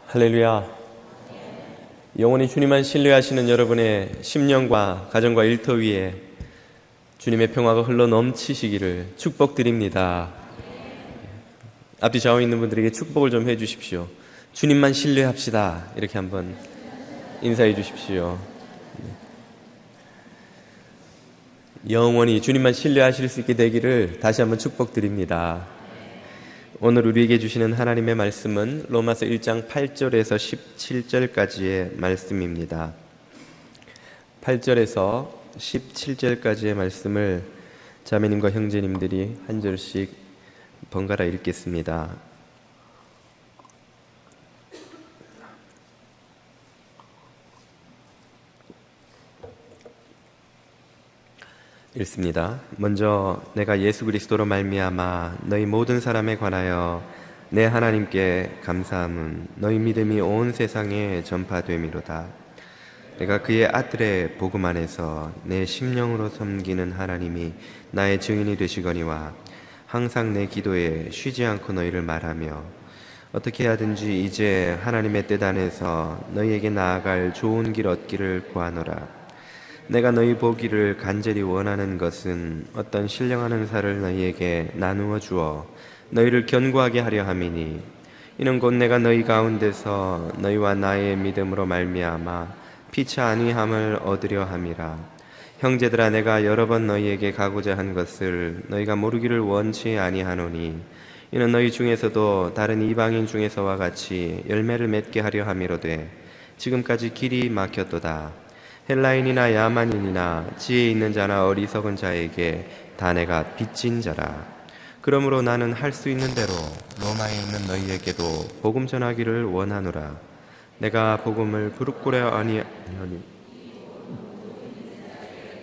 할렐루야. 영원히 주님만 신뢰하시는 여러분의 심령과 가정과 일터 위에 주님의 평화가 흘러 넘치시기를 축복드립니다. 앞뒤 좌우에 있는 분들에게 축복을 좀 해주십시오. 주님만 신뢰합시다. 이렇게 한번 인사해 주십시오. 영원히 주님만 신뢰하실 수 있게 되기를 다시 한번 축복드립니다. 오늘 우리에게 주시는 하나님의 말씀은 로마서 1장 8절에서 17절까지의 말씀입니다. 8절에서 17절까지의 말씀을 자매님과 형제님들이 한 절씩 번갈아 읽겠습니다. 읽습니다. 먼저 내가 예수 그리스도로 말미암아 너희 모든 사람에 관하여 내 하나님께 감사함은 너희 믿음이 온 세상에 전파됨이로다. 내가 그의 아들의 복음 안에서 내 심령으로 섬기는 하나님이 나의 증인이 되시거니와 항상 내 기도에 쉬지 않고 너희를 말하며 어떻게 하든지 이제 하나님의 뜻 안에서 너희에게 나아갈 좋은 길 얻기를 구하노라. 내가 너희 보기를 간절히 원하는 것은 어떤 신령한 살을 너희에게 나누어 주어 너희를 견고하게 하려 함이니 이는 곧 내가 너희 가운데서 너희와 나의 믿음으로 말미암아 피차 안위함을 얻으려 함이라. 형제들아, 내가 여러 번 너희에게 가고자 한 것을 너희가 모르기를 원치 아니하노니 이는 너희 중에서도 다른 이방인 중에서와 같이 열매를 맺게 하려 함이로되 지금까지 길이 막혔도다. 헬라인이나 야만인이나 지혜 있는 자나 어리석은 자에게 다 내가 빚진 자라. 그러므로 나는 할 수 있는 대로 로마에 있는 너희에게도 복음 전하기를 원하노라. 내가 복음을 부르짖으려 아니하니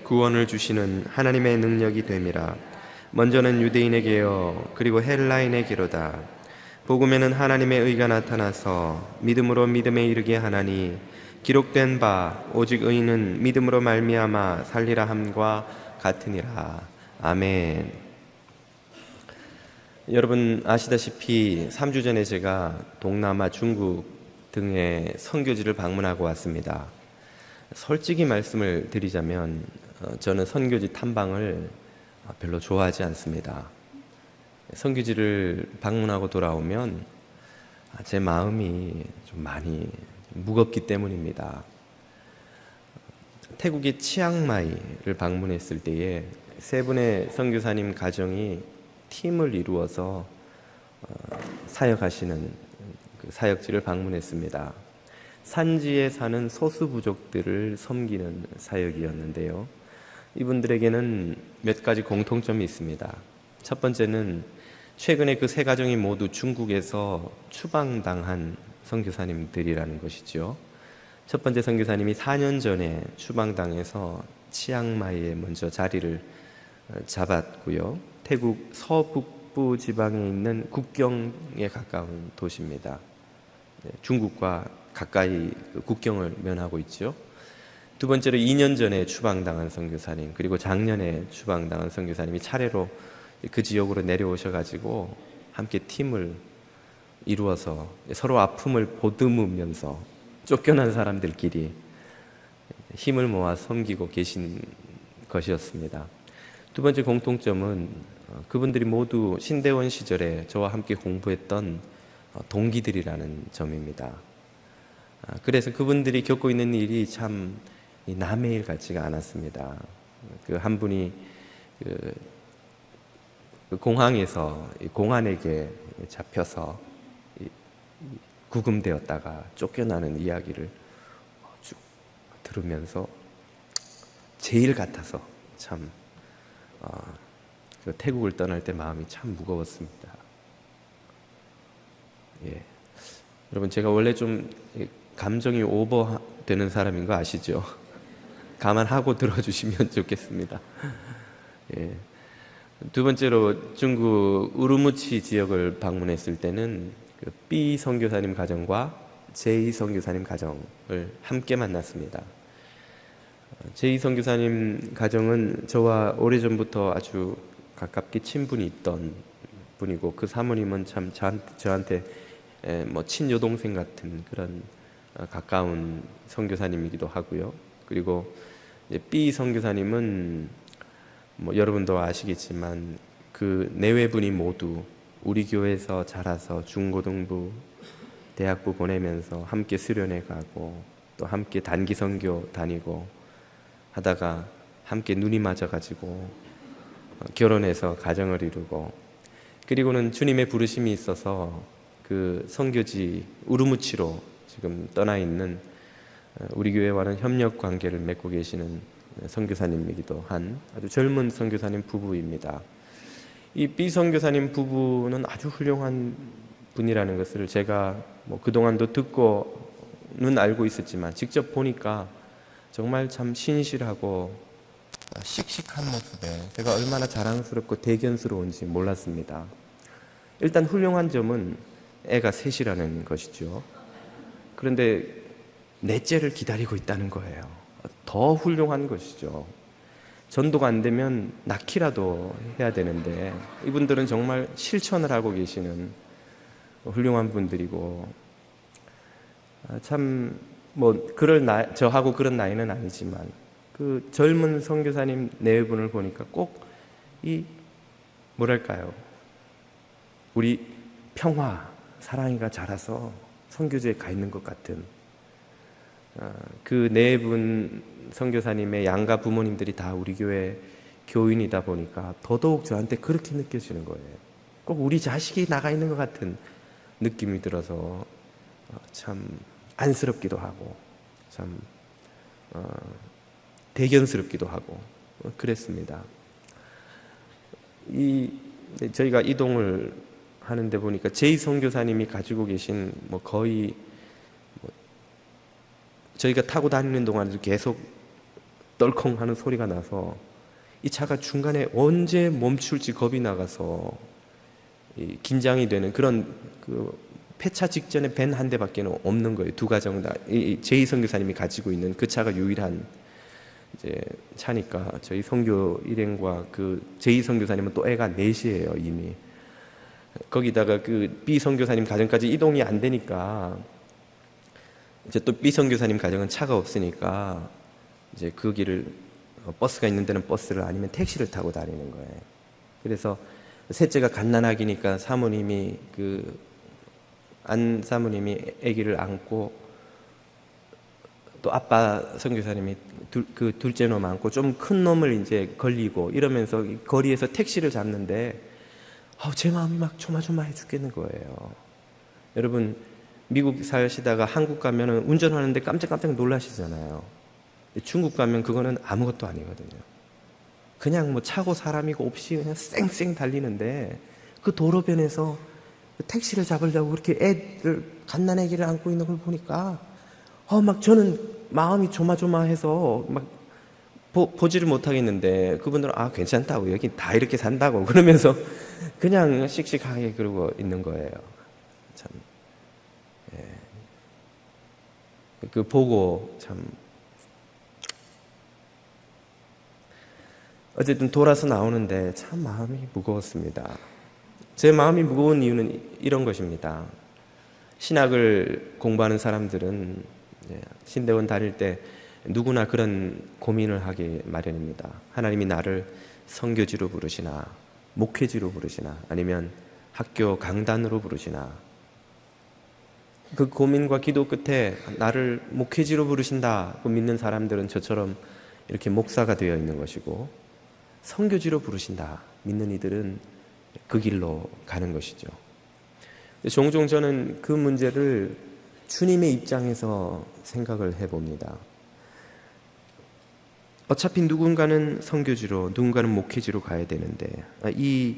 구원을 주시는 하나님의 능력이 됨이라. 먼저는 유대인에게요 그리고 헬라인에게로다. 복음에는 하나님의 의가 나타나서 믿음으로 믿음에 이르게 하나니 기록된 바 오직 의인은 믿음으로 말미암아 살리라 함과 같으니라. 아멘. 여러분 아시다시피 3주 전에 제가 동남아 중국 등의 선교지를 방문하고 왔습니다. 솔직히 말씀을 드리자면 저는 선교지 탐방을 별로 좋아하지 않습니다. 선교지를 방문하고 돌아오면 제 마음이 좀 많이 무겁기 때문입니다. 태국의 치앙마이를 방문했을 때에 세 분의 선교사님 가정이 팀을 이루어서 사역하시는 그 사역지를 방문했습니다. 산지에 사는 소수부족들을 섬기는 사역이었는데요. 이분들에게는 몇 가지 공통점이 있습니다. 첫 번째는 최근에 그 세 가정이 모두 중국에서 추방당한 선교사님들이라는 것이죠. 첫 번째 선교사님이 4년 전에 추방당해서 치앙마이에 먼저 자리를 잡았고요. 태국 서북부 지방에 있는 국경에 가까운 도시입니다. 중국과 가까이 국경을 면하고 있죠. 두 번째로 2년 전에 추방당한 선교사님, 그리고 작년에 추방당한 선교사님이 차례로 그 지역으로 내려오셔가지고 함께 팀을 이루어서 서로 아픔을 보듬으면서 쫓겨난 사람들끼리 힘을 모아 섬기고 계신 것이었습니다. 두 번째 공통점은 그분들이 모두 신대원 시절에 저와 함께 공부했던 동기들이라는 점입니다. 그래서 그분들이 겪고 있는 일이 참 남의 일 같지가 않았습니다. 그 한 분이 그 공항에서 공안에게 잡혀서 구금되었다가 쫓겨나는 이야기를 쭉 들으면서 제 일 같아서 참 태국을 떠날 때 마음이 참 무거웠습니다. 예. 여러분, 제가 원래 좀 감정이 오버되는 사람인 거 아시죠? 감안하고 들어주시면 좋겠습니다. 예. 두 번째로 중국 우르무치 지역을 방문했을 때는 그 B 선교사님 가정과 J 선교사님 가정을 함께 만났습니다. J 선교사님 가정은 저와 오래전부터 아주 가깝게 친분이 있던 분이고 그 사모님은 참 저한테 뭐 친여동생 같은 그런 가까운 선교사님이기도 하고요. 그리고 이제 B 선교사님은 뭐 여러분도 아시겠지만 그 내외분이 모두 우리 교회에서 자라서 중고등부, 대학부 보내면서 함께 수련회 가고 또 함께 단기 선교 다니고 하다가 함께 눈이 맞아가지고 결혼해서 가정을 이루고, 그리고는 주님의 부르심이 있어서 그 선교지 우르무치로 지금 떠나 있는 우리 교회와는 협력 관계를 맺고 계시는 선교사님이기도 한 아주 젊은 선교사님 부부입니다. 이 B 선교사님 부부는 아주 훌륭한 분이라는 것을 제가 뭐 그동안도 듣고는 알고 있었지만 직접 보니까 정말 참 신실하고 씩씩한 모습에 제가 얼마나 자랑스럽고 대견스러운지 몰랐습니다. 일단 훌륭한 점은 애가 셋이라는 것이죠. 그런데 넷째를 기다리고 있다는 거예요. 더 훌륭한 것이죠. 전도가 안 되면 낳기라도 해야 되는데 이분들은 정말 실천을 하고 계시는 훌륭한 분들이고, 참 뭐 저하고 그런 나이는 아니지만 그 젊은 선교사님 네 분을 보니까 꼭 이 뭐랄까요, 우리 평화 사랑이가 자라서 선교지에 가 있는 것 같은 그 네 분 선교사님의 양가 부모님들이 다 우리 교회 교인이다 보니까 더더욱 저한테 그렇게 느껴지는 거예요. 꼭 우리 자식이 나가 있는 것 같은 느낌이 들어서 참 안쓰럽기도 하고 참 대견스럽기도 하고 그랬습니다. 저희가 이동을 하는데 보니까 제이 선교사님이 가지고 계신 뭐 거의 저희가 타고 다니는 동안에도 계속 떨컹하는 소리가 나서 이 차가 중간에 언제 멈출지 겁이 나가서 긴장이 되는 그런 그 폐차 직전에 벤 한 대밖에 없는 거예요. 두 가정 다 제이 선교사님이 가지고 있는 그 차가 유일한 이제 차니까 저희 선교 일행과 그 제이 선교사님은 또 애가 넷이에요 이미. 거기다가 그 B 선교사님 가정까지 이동이 안 되니까 이제 또 B 선교사님 가정은 차가 없으니까 이제 그 길을 버스가 있는 데는 버스를 아니면 택시를 타고 다니는 거예요. 그래서 셋째가 갓난아기니까 사모님이 안 사모님이 아기를 안고 또 아빠 선교사님이 그 둘째 놈 안고 좀 큰 놈을 이제 걸리고 이러면서 거리에서 택시를 잡는데 제 마음이 막 조마조마해 죽겠는 거예요. 여러분 미국 사시다가 한국 가면은 운전하는데 깜짝깜짝 놀라시잖아요. 중국 가면 그거는 아무것도 아니거든요. 그냥 뭐 차고 사람이고 없이 그냥 쌩쌩 달리는데 그 도로변에서 택시를 잡으려고 그렇게 애들 갓난아기를 안고 있는 걸 보니까 막 저는 마음이 조마조마해서 막 보지를 못하겠는데 그분들은 괜찮다고 여기 다 이렇게 산다고 그러면서 그냥 씩씩하게 그러고 있는 거예요. 참, 그 보고 참 어쨌든 돌아서 나오는데 참 마음이 무거웠습니다. 제 마음이 무거운 이유는 이런 것입니다. 신학을 공부하는 사람들은 신대원 다닐 때 누구나 그런 고민을 하기 마련입니다. 하나님이 나를 선교지로 부르시나 목회지로 부르시나 아니면 학교 강단으로 부르시나. 그 고민과 기도 끝에 나를 목회지로 부르신다고 믿는 사람들은 저처럼 이렇게 목사가 되어 있는 것이고, 선교지로 부르신다 믿는 이들은 그 길로 가는 것이죠. 종종 저는 그 문제를 주님의 입장에서 생각을 해봅니다. 어차피 누군가는 선교지로 누군가는 목회지로 가야 되는데 이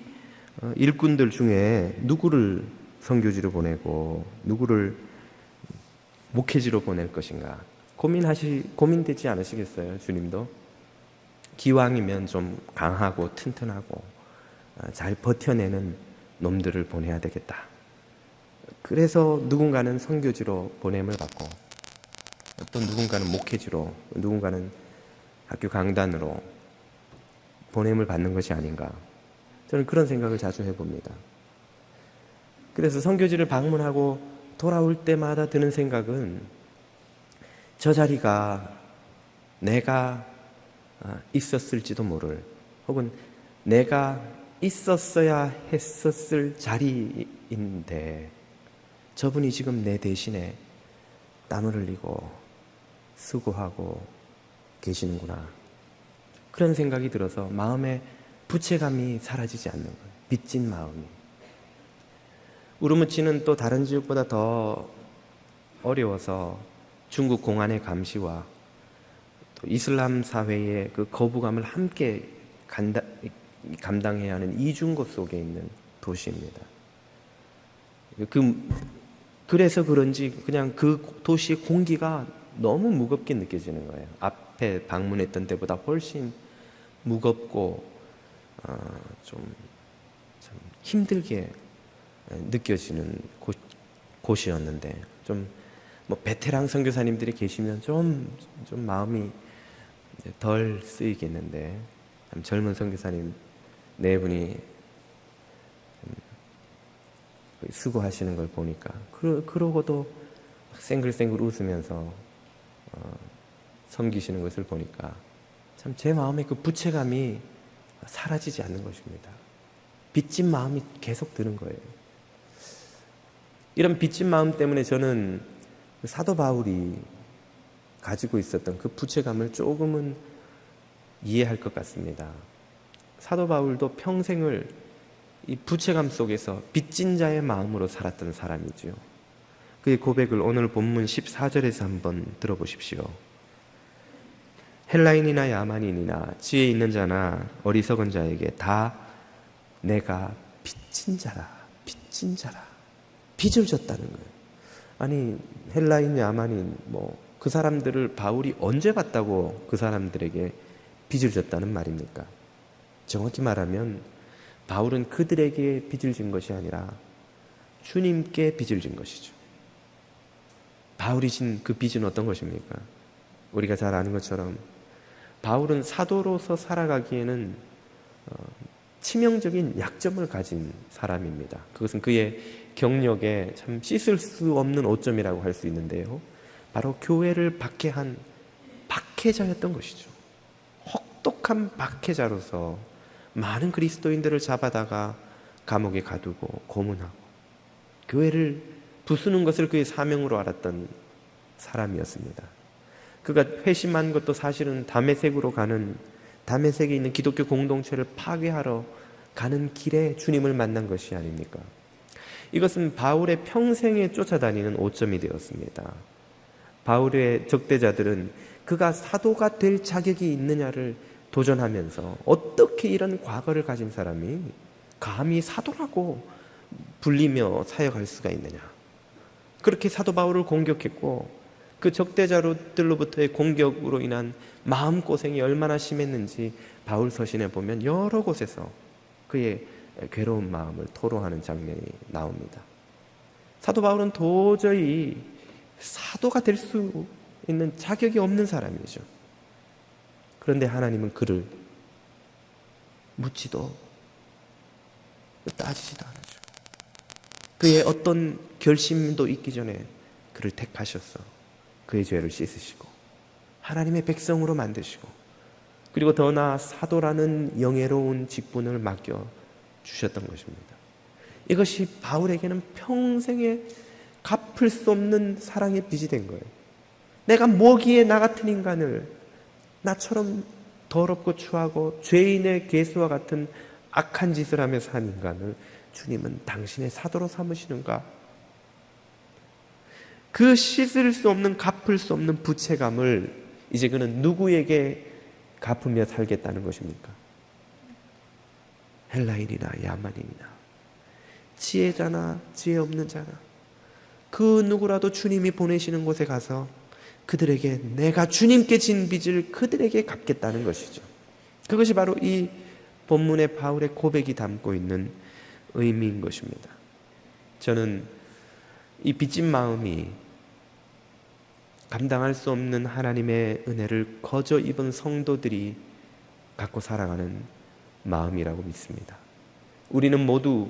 일꾼들 중에 누구를 선교지로 보내고 누구를 목회지로 보낼 것인가 고민되지 않으시겠어요? 주님도 기왕이면 좀 강하고 튼튼하고 잘 버텨내는 놈들을 보내야 되겠다. 그래서 누군가는 선교지로 보냄을 받고 또 누군가는 목회지로 누군가는 학교 강단으로 보냄을 받는 것이 아닌가. 저는 그런 생각을 자주 해봅니다. 그래서 선교지를 방문하고 돌아올 때마다 드는 생각은 저 자리가 내가 있었을지도 모를, 혹은 내가 있었어야 했었을 자리인데 저분이 지금 내 대신에 땀을 흘리고 수고하고 계시는구나. 그런 생각이 들어서 마음에 부채감이 사라지지 않는 거예요. 빚진 마음이. 우르무치는 또 다른 지역보다 더 어려워서 중국 공안의 감시와 또 이슬람 사회의 그 거부감을 함께 감당해야 하는 이중고 속에 있는 도시입니다. 그래서 그런지 그냥 그 도시의 공기가 너무 무겁게 느껴지는 거예요. 앞에 방문했던 때보다 훨씬 무겁고 좀 힘들게 느껴지는 곳이었는데, 좀 뭐 베테랑 선교사님들이 계시면 좀 마음이 덜 쓰이겠는데, 젊은 선교사님 네 분이 수고하시는 걸 보니까 그러고도 쌩글쌩글 웃으면서 섬기시는 것을 보니까 참 제 마음에 그 부채감이 사라지지 않는 것입니다. 빚진 마음이 계속 드는 거예요. 이런 빚진 마음 때문에 저는 사도 바울이 가지고 있었던 그 부채감을 조금은 이해할 것 같습니다. 사도 바울도 평생을 이 부채감 속에서 빚진 자의 마음으로 살았던 사람이죠. 그의 고백을 오늘 본문 14절에서 한번 들어보십시오. 헬라인이나 야만인이나 지혜 있는 자나 어리석은 자에게 다 내가 빚진 자라, 빚진 자라. 빚을 졌다는 거예요. 아니, 헬라인, 야만인 그 사람들을 바울이 언제 봤다고 그 사람들에게 빚을 졌다는 말입니까? 정확히 말하면 바울은 그들에게 빚을 진 것이 아니라 주님께 빚을 진 것이죠. 바울이 진 그 빚은 어떤 것입니까? 우리가 잘 아는 것처럼 바울은 사도로서 살아가기에는 치명적인 약점을 가진 사람입니다. 그것은 그의 경력에 참 씻을 수 없는 오점이라고 할 수 있는데요, 바로 교회를 박해한 박해자였던 것이죠. 혹독한 박해자로서 많은 그리스도인들을 잡아다가 감옥에 가두고 고문하고 교회를 부수는 것을 그의 사명으로 알았던 사람이었습니다. 그가 회심한 것도 사실은 다메섹에 있는 기독교 공동체를 파괴하러 가는 길에 주님을 만난 것이 아닙니까? 이것은 바울의 평생에 쫓아다니는 오점이 되었습니다. 바울의 적대자들은 그가 사도가 될 자격이 있느냐를 도전하면서 어떻게 이런 과거를 가진 사람이 감히 사도라고 불리며 사역할 수가 있느냐, 그렇게 사도 바울을 공격했고, 그 적대자들로부터의 공격으로 인한 마음고생이 얼마나 심했는지 바울 서신에 보면 여러 곳에서 그의 괴로운 마음을 토로하는 장면이 나옵니다. 사도 바울은 도저히 사도가 될 수 있는 자격이 없는 사람이죠. 그런데 하나님은 그를 묻지도 따지지도 않으죠. 그의 어떤 결심도 있기 전에 그를 택하셔서 그의 죄를 씻으시고 하나님의 백성으로 만드시고, 그리고 더 나아 사도라는 영예로운 직분을 맡겨 주셨던 것입니다. 이것이 바울에게는 평생에 갚을 수 없는 사랑의 빚이 된 거예요. 내가 뭐기에 나 같은 인간을, 나처럼 더럽고 추하고 죄인의 괴수와 같은 악한 짓을 하며 산 인간을 주님은 당신의 사도로 삼으시는가? 그 씻을 수 없는, 갚을 수 없는 부채감을 이제 그는 누구에게 갚으며 살겠다는 것입니까? 헬라인이나 야만인이나 지혜자나 지혜 없는 자나 그 누구라도 주님이 보내시는 곳에 가서 그들에게 내가 주님께 진 빚을 그들에게 갚겠다는 것이죠. 그것이 바로 이 본문의 바울의 고백이 담고 있는 의미인 것입니다. 저는 이 빚진 마음이 감당할 수 없는 하나님의 은혜를 거저 입은 성도들이 갖고 살아가는 마음이라고 믿습니다. 우리는 모두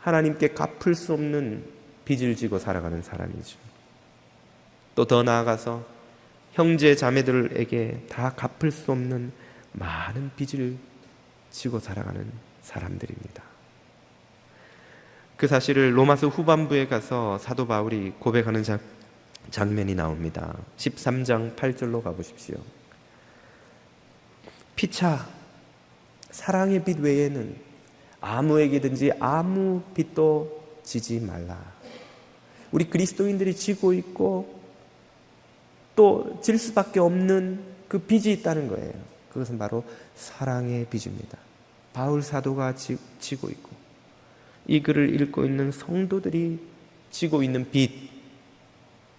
하나님께 갚을 수 없는 빚을 지고 살아가는 사람이죠. 또 더 나아가서 형제 자매들에게 다 갚을 수 없는 많은 빚을 지고 살아가는 사람들입니다. 그 사실을 로마서 후반부에 가서 사도 바울이 고백하는 장면이 나옵니다. 13장 8절로 가보십시오. 피차 사랑의 빚 외에는 아무에게든지 아무 빚도 지지 말라. 우리 그리스도인들이 지고 있고 또 질 수밖에 없는 그 빚이 있다는 거예요. 그것은 바로 사랑의 빚입니다. 바울 사도가 지고 있고 이 글을 읽고 있는 성도들이 지고 있는 빚,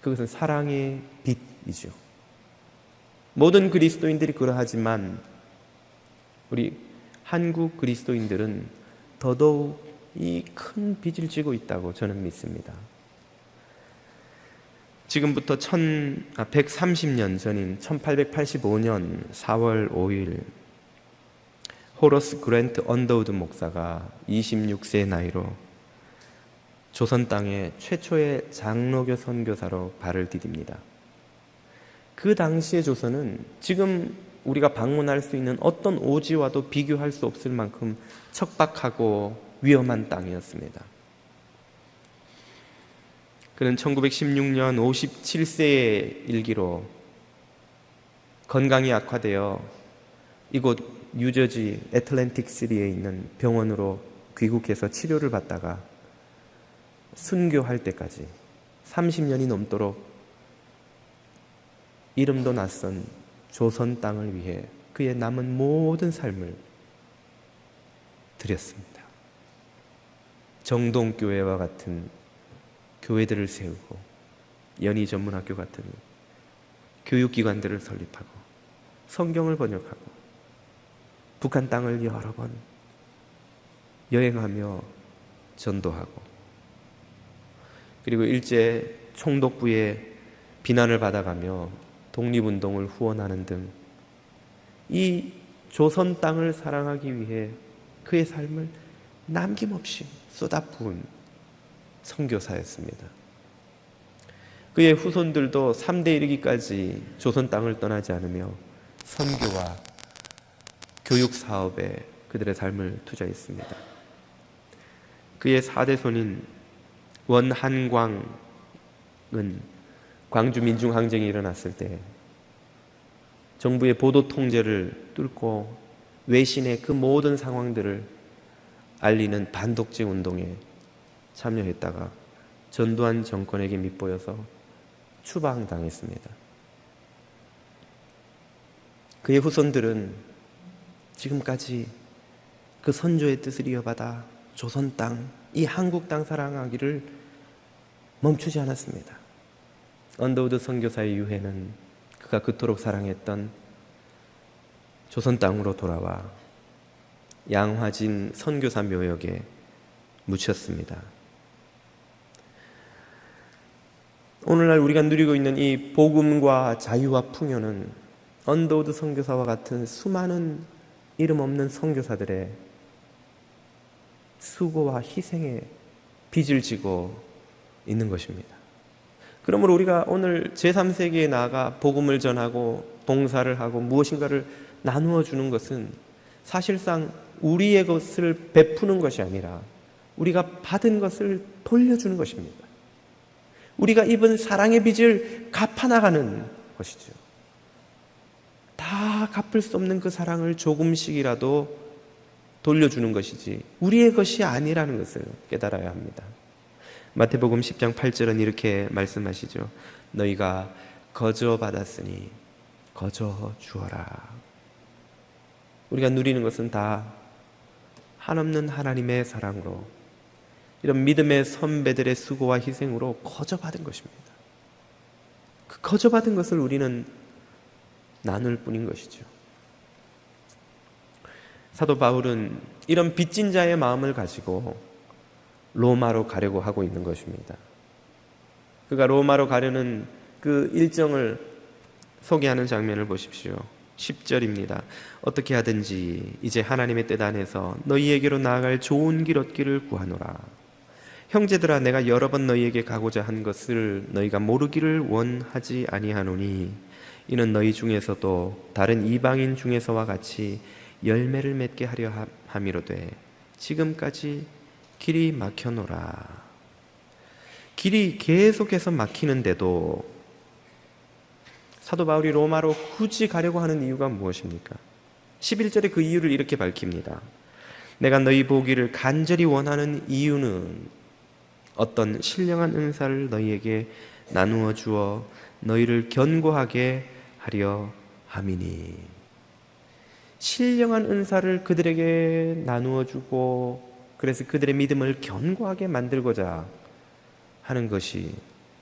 그것은 사랑의 빚이죠. 모든 그리스도인들이 그러하지만 우리 한국 그리스도인들은 더더욱 이 큰 빚을 지고 있다고 저는 믿습니다. 지금부터 130년 전인 1885년 4월 5일 호러스 그랜트 언더우드 목사가 26세의 나이로 조선 땅의 최초의 장로교 선교사로 발을 디딥니다. 그 당시의 조선은 지금 우리가 방문할 수 있는 어떤 오지와도 비교할 수 없을 만큼 척박하고 위험한 땅이었습니다. 그는 1916년 57세의 일기로 건강이 악화되어 이곳 뉴저지 애틀랜틱시티에 있는 병원으로 귀국해서 치료를 받다가 순교할 때까지 30년이 넘도록 이름도 낯선 조선 땅을 위해 그의 남은 모든 삶을 드렸습니다. 정동교회와 같은 교회들을 세우고 연희 전문학교 같은 교육기관들을 설립하고 성경을 번역하고 북한 땅을 여러 번 여행하며 전도하고 그리고 일제 총독부의 비난을 받아가며 독립운동을 후원하는 등 이 조선 땅을 사랑하기 위해 그의 삶을 남김없이 쏟아부은 선교사였습니다. 그의 후손들도 3대 이르기까지 조선 땅을 떠나지 않으며 선교와 교육 사업에 그들의 삶을 투자했습니다. 그의 4대 손인 원한광은 광주 민중항쟁이 일어났을 때 정부의 보도 통제를 뚫고 외신의 그 모든 상황들을 알리는 반독재 운동에 참여했다가 전두환 정권에게 밑보여서 추방당했습니다. 그의 후손들은 지금까지 그 선조의 뜻을 이어받아 조선 땅, 이 한국 땅 사랑하기를 멈추지 않았습니다. 언더우드 선교사의 유해는 그가 그토록 사랑했던 조선 땅으로 돌아와 양화진 선교사 묘역에 묻혔습니다. 오늘날 우리가 누리고 있는 이 복음과 자유와 풍요는 언더우드 선교사와 같은 수많은 이름 없는 선교사들의 수고와 희생에 빚을 지고 있는 것입니다. 그러므로 우리가 오늘 제3세기에 나아가 복음을 전하고 봉사를 하고 무엇인가를 나누어 주는 것은 사실상 우리의 것을 베푸는 것이 아니라 우리가 받은 것을 돌려주는 것입니다. 우리가 입은 사랑의 빚을 갚아나가는 것이죠. 다 갚을 수 없는 그 사랑을 조금씩이라도 돌려주는 것이지 우리의 것이 아니라는 것을 깨달아야 합니다. 마태복음 10장 8절은 이렇게 말씀하시죠. 너희가 거저 받았으니 거저 주어라. 우리가 누리는 것은 다 한없는 하나님의 사랑으로 이런 믿음의 선배들의 수고와 희생으로 거저 받은 것입니다. 그 거저 받은 것을 우리는 나눌 뿐인 것이죠. 사도 바울은 이런 빚진 자의 마음을 가지고 로마로 가려고 하고 있는 것입니다. 그가 로마로 가려는 그 일정을 소개하는 장면을 보십시오. 10절입니다. 어떻게 하든지 이제 하나님의 뜻 안에서 너희에게로 나아갈 좋은 길 얻기를 구하노라. 형제들아, 내가 여러 번 너희에게 가고자 한 것을 너희가 모르기를 원하지 아니하노니 이는 너희 중에서도 다른 이방인 중에서와 같이 열매를 맺게 하려 함이로되 지금까지 길이 막혀노라. 길이 계속해서 막히는데도 사도 바울이 로마로 굳이 가려고 하는 이유가 무엇입니까? 11절에 그 이유를 이렇게 밝힙니다. 내가 너희 보기를 간절히 원하는 이유는 어떤 신령한 은사를 너희에게 나누어 주어 너희를 견고하게 하려 함이니. 신령한 은사를 그들에게 나누어 주고 그래서 그들의 믿음을 견고하게 만들고자 하는 것이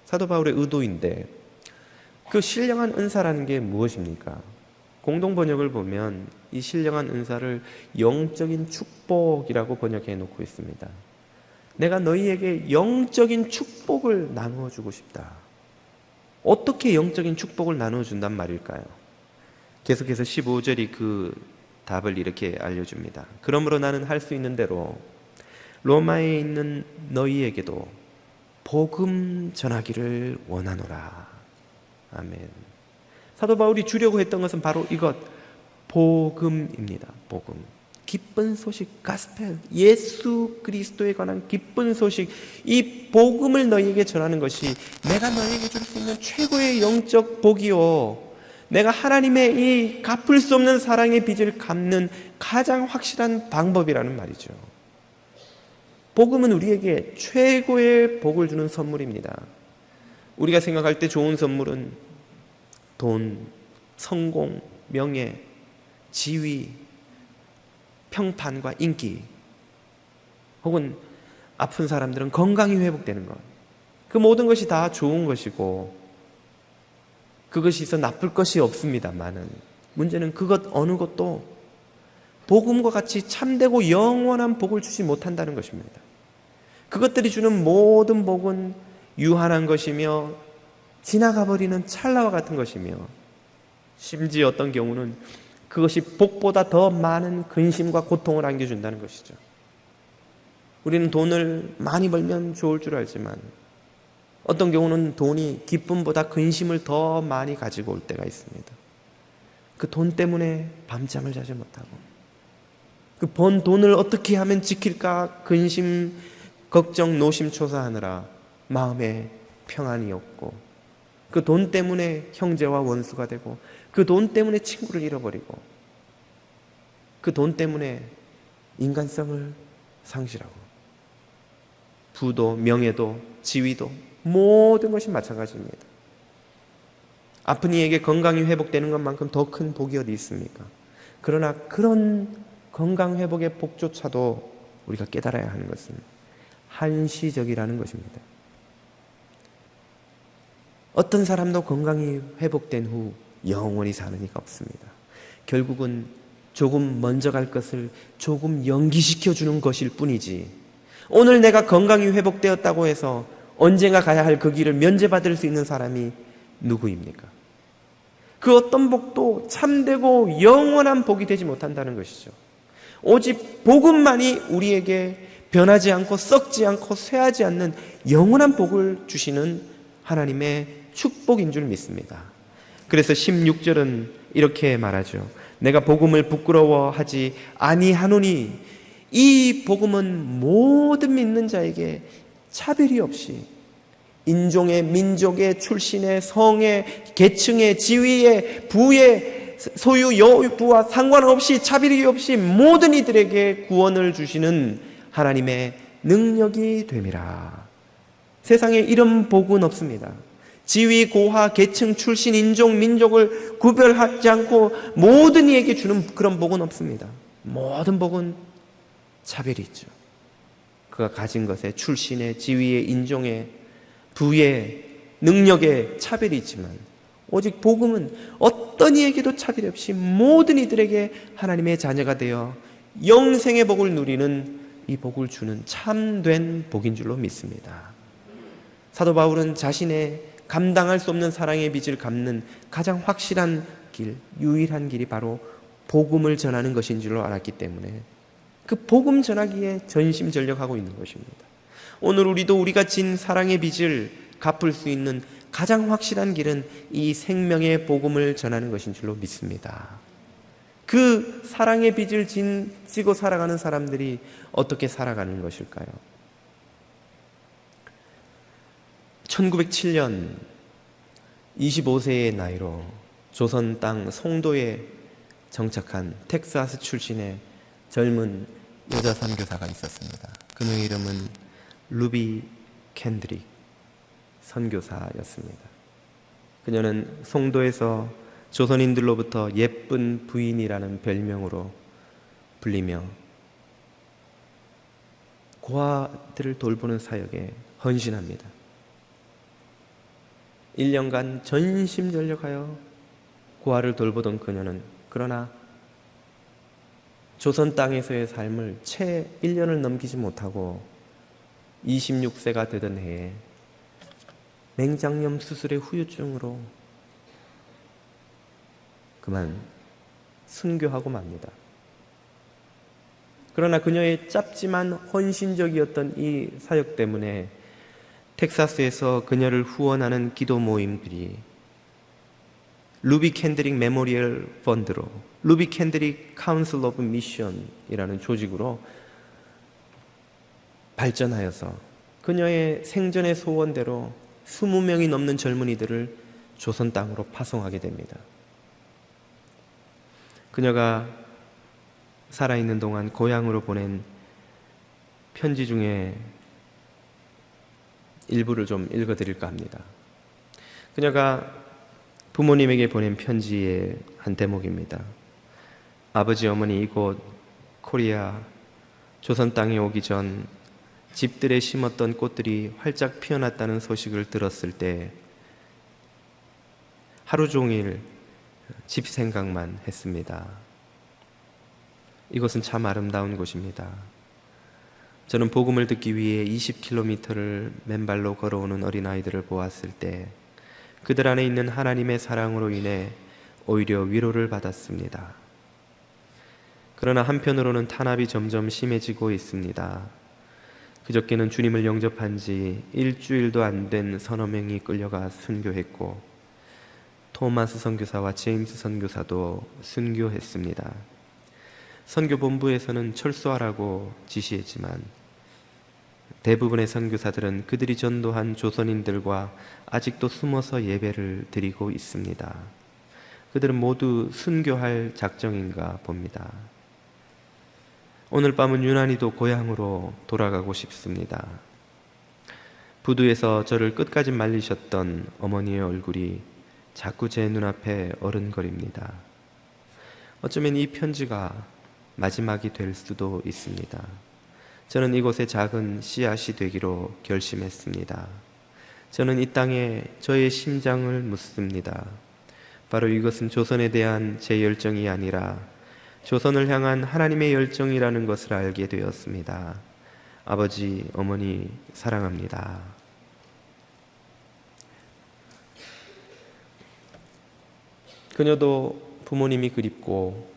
사도 바울의 의도인데, 그 신령한 은사라는 게 무엇입니까? 공동 번역을 보면 이 신령한 은사를 영적인 축복이라고 번역해 놓고 있습니다. 내가 너희에게 영적인 축복을 나누어 주고 싶다. 어떻게 영적인 축복을 나누어 준단 말일까요? 계속해서 15절이 그 답을 이렇게 알려줍니다. 그러므로 나는 할 수 있는 대로 로마에 있는 너희에게도 복음 전하기를 원하노라. 아멘. 사도 바울이 주려고 했던 것은 바로 이것, 복음입니다. 복음. 기쁜 소식, 가스펠, 예수 그리스도에 관한 기쁜 소식, 이 복음을 너희에게 전하는 것이 내가 너희에게 줄 수 있는 최고의 영적 복이요, 내가 하나님의 이 갚을 수 없는 사랑의 빚을 갚는 가장 확실한 방법이라는 말이죠. 복음은 우리에게 최고의 복을 주는 선물입니다. 우리가 생각할 때 좋은 선물은 돈, 성공, 명예, 지위, 평판과 인기, 혹은 아픈 사람들은 건강이 회복되는 것, 그 모든 것이 다 좋은 것이고 그것이 있어 나쁠 것이 없습니다만은 문제는 그것 어느 것도 복음과 같이 참되고 영원한 복을 주지 못한다는 것입니다. 그것들이 주는 모든 복은 유한한 것이며 지나가 버리는 찰나와 같은 것이며 심지어 어떤 경우는 그것이 복보다 더 많은 근심과 고통을 안겨준다는 것이죠. 우리는 돈을 많이 벌면 좋을 줄 알지만 어떤 경우는 돈이 기쁨보다 근심을 더 많이 가지고 올 때가 있습니다. 그 돈 때문에 밤잠을 자지 못하고, 그 번 돈을 어떻게 하면 지킬까 근심, 걱정, 노심초사하느라 마음에 평안이 없고, 그 돈 때문에 형제와 원수가 되고, 그 돈 때문에 친구를 잃어버리고, 그 돈 때문에 인간성을 상실하고, 부도, 명예도, 지위도 모든 것이 마찬가지입니다. 아픈 이에게 건강이 회복되는 것만큼 더 큰 복이 어디 있습니까? 그러나 그런 건강 회복의 복조차도 우리가 깨달아야 하는 것은 한시적이라는 것입니다. 어떤 사람도 건강이 회복된 후 영원히 사는 이가 없습니다. 결국은 조금 먼저 갈 것을 조금 연기시켜 주는 것일 뿐이지, 오늘 내가 건강이 회복되었다고 해서 언젠가 가야 할 그 길을 면제받을 수 있는 사람이 누구입니까? 그 어떤 복도 참되고 영원한 복이 되지 못한다는 것이죠. 오직 복음만이 우리에게 변하지 않고 썩지 않고 쇠하지 않는 영원한 복을 주시는 하나님의 축복인 줄 믿습니다. 그래서 16절은 이렇게 말하죠. 내가 복음을 부끄러워하지 아니하노니, 이 복음은 모든 믿는 자에게 차별이 없이 인종의, 민족의, 출신의, 성의, 계층의, 지위의, 부의, 소유, 여부와 상관없이 차별이 없이 모든 이들에게 구원을 주시는 하나님의 능력이 됨이라. 세상에 이런 복은 없습니다. 지위, 고하, 계층, 출신, 인종, 민족을 구별하지 않고 모든 이에게 주는 그런 복은 없습니다. 모든 복은 차별이 있죠. 그가 가진 것에, 출신의, 지위의, 인종의, 부의, 능력의 차별이 있지만 오직 복음은 어떤 이에게도 차별이 없이 모든 이들에게 하나님의 자녀가 되어 영생의 복을 누리는 이 복을 주는 참된 복인 줄로 믿습니다. 사도 바울은 자신의 감당할 수 없는 사랑의 빚을 갚는 가장 확실한 길, 유일한 길이 바로 복음을 전하는 것인 줄로 알았기 때문에 그 복음 전하기에 전심전력하고 있는 것입니다. 오늘 우리도 우리가 진 사랑의 빚을 갚을 수 있는 가장 확실한 길은 이 생명의 복음을 전하는 것인 줄로 믿습니다. 그 사랑의 빚을 지고 살아가는 사람들이 어떻게 살아가는 것일까요? 1907년 25세의 나이로 조선 땅 송도에 정착한 텍사스 출신의 젊은 여자 선교사가 있었습니다. 그녀의 이름은 루비 캔드릭 선교사였습니다. 그녀는 송도에서 조선인들로부터 예쁜 부인이라는 별명으로 불리며 고아들을 돌보는 사역에 헌신합니다. 1년간 전심전력하여 고아를 돌보던 그녀는 그러나 조선 땅에서의 삶을 채 1년을 넘기지 못하고 26세가 되던 해에 맹장염 수술의 후유증으로 그만 순교하고 맙니다. 그러나 그녀의 짧지만 헌신적이었던 이 사역 때문에 텍사스에서 그녀를 후원하는 기도 모임들이 루비 캔드릭 메모리얼 펀드로 루비 캔드릭 카운슬 오브 미션이라는 조직으로 발전하여서 그녀의 생전의 소원대로 20명이 넘는 젊은이들을 조선 땅으로 파송하게 됩니다. 그녀가 살아있는 동안 고향으로 보낸 편지 중에 일부를 좀 읽어드릴까 합니다. 그녀가 부모님에게 보낸 편지의 한 대목입니다. 아버지 어머니 이곳 코리아 조선 땅에 오기 전 집들에 심었던 꽃들이 활짝 피어났다는 소식을 들었을 때 하루 종일 집 생각만 했습니다. 이곳은 참 아름다운 곳입니다. 저는 복음을 듣기 위해 20km를 맨발로 걸어오는 어린아이들을 보았을 때 그들 안에 있는 하나님의 사랑으로 인해 오히려 위로를 받았습니다. 그러나 한편으로는 탄압이 점점 심해지고 있습니다. 그저께는 주님을 영접한 지 일주일도 안 된 서너 명이 끌려가 순교했고 토마스 선교사와 제임스 선교사도 순교했습니다. 선교본부에서는 철수하라고 지시했지만 대부분의 선교사들은 그들이 전도한 조선인들과 아직도 숨어서 예배를 드리고 있습니다. 그들은 모두 순교할 작정인가 봅니다. 오늘 밤은 유난히도 고향으로 돌아가고 싶습니다. 부두에서 저를 끝까지 말리셨던 어머니의 얼굴이 자꾸 제 눈앞에 어른거립니다. 어쩌면 이 편지가 마지막이 될 수도 있습니다. 저는 이곳에 작은 씨앗이 되기로 결심했습니다. 저는 이 땅에 저의 심장을 묻습니다. 바로 이것은 조선에 대한 제 열정이 아니라 조선을 향한 하나님의 열정이라는 것을 알게 되었습니다. 아버지, 어머니 사랑합니다. 그녀도 부모님이 그립고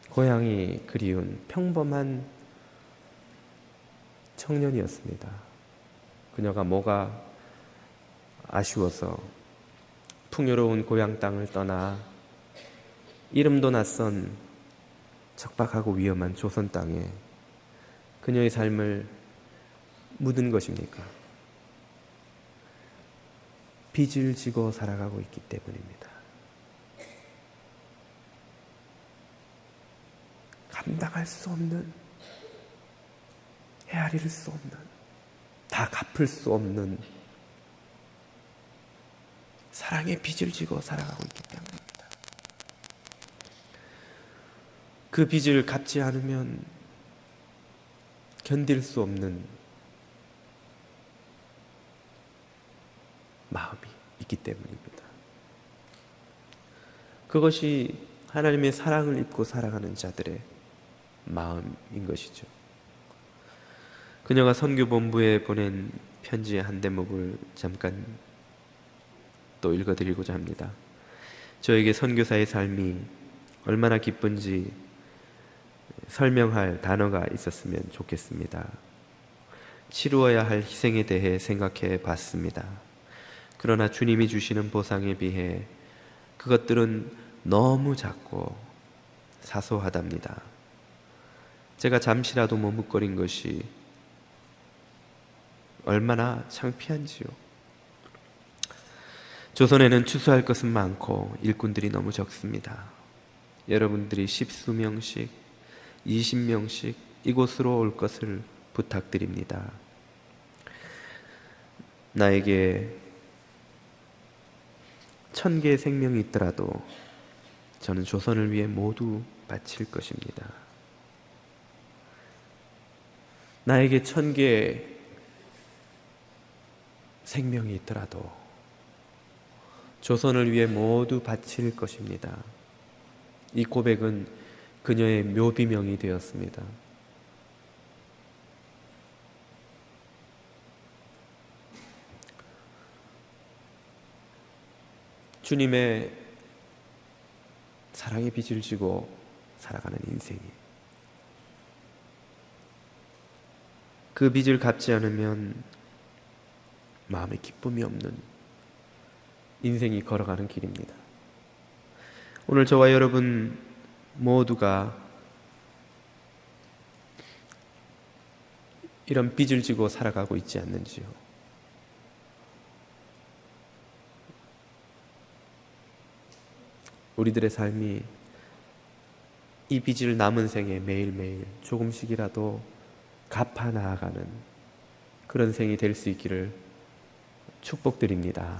고향이 그리운 평범한 청년이었습니다. 그녀가 뭐가 아쉬워서 풍요로운 고향 땅을 떠나 이름도 낯선 척박하고 위험한 조선 땅에 그녀의 삶을 묻은 것입니까? 빚을 지고 살아가고 있기 때문입니다. 감당할 수 없는, 헤아릴 수 없는, 다 갚을 수 없는 사랑의 빚을 지고 살아가고 있기 때문입니다. 그 빚을 갚지 않으면 견딜 수 없는 마음이 있기 때문입니다. 그것이 하나님의 사랑을 입고 살아가는 자들의 마음인 것이죠. 그녀가 선교본부에 보낸 편지의 한 대목을 잠깐 또 읽어드리고자 합니다. 저에게 선교사의 삶이 얼마나 기쁜지 설명할 단어가 있었으면 좋겠습니다. 치루어야 할 희생에 대해 생각해 봤습니다. 그러나 주님이 주시는 보상에 비해 그것들은 너무 작고 사소하답니다. 제가 잠시라도 머뭇거린 것이 얼마나 창피한지요. 조선에는 추수할 것은 많고 일꾼들이 너무 적습니다. 여러분들이 10수명씩 20명씩 이곳으로 올 것을 부탁드립니다. 나에게 1000개의 생명이 있더라도 저는 조선을 위해 모두 바칠 것입니다. 나에게 1000개의 생명이 있더라도 조선을 위해 모두 바칠 것입니다. 이 고백은 그녀의 묘비명이 되었습니다. 주님의 사랑의 빚을 지고 살아가는 인생이, 그 빚을 갚지 않으면 마음에 기쁨이 없는 인생이 걸어가는 길입니다. 오늘 저와 여러분 모두가 이런 빚을 지고 살아가고 있지 않는지요? 우리들의 삶이 이 빚을 남은 생에 매일매일 조금씩이라도 갚아 나아가는 그런 생이 될 수 있기를 축복드립니다.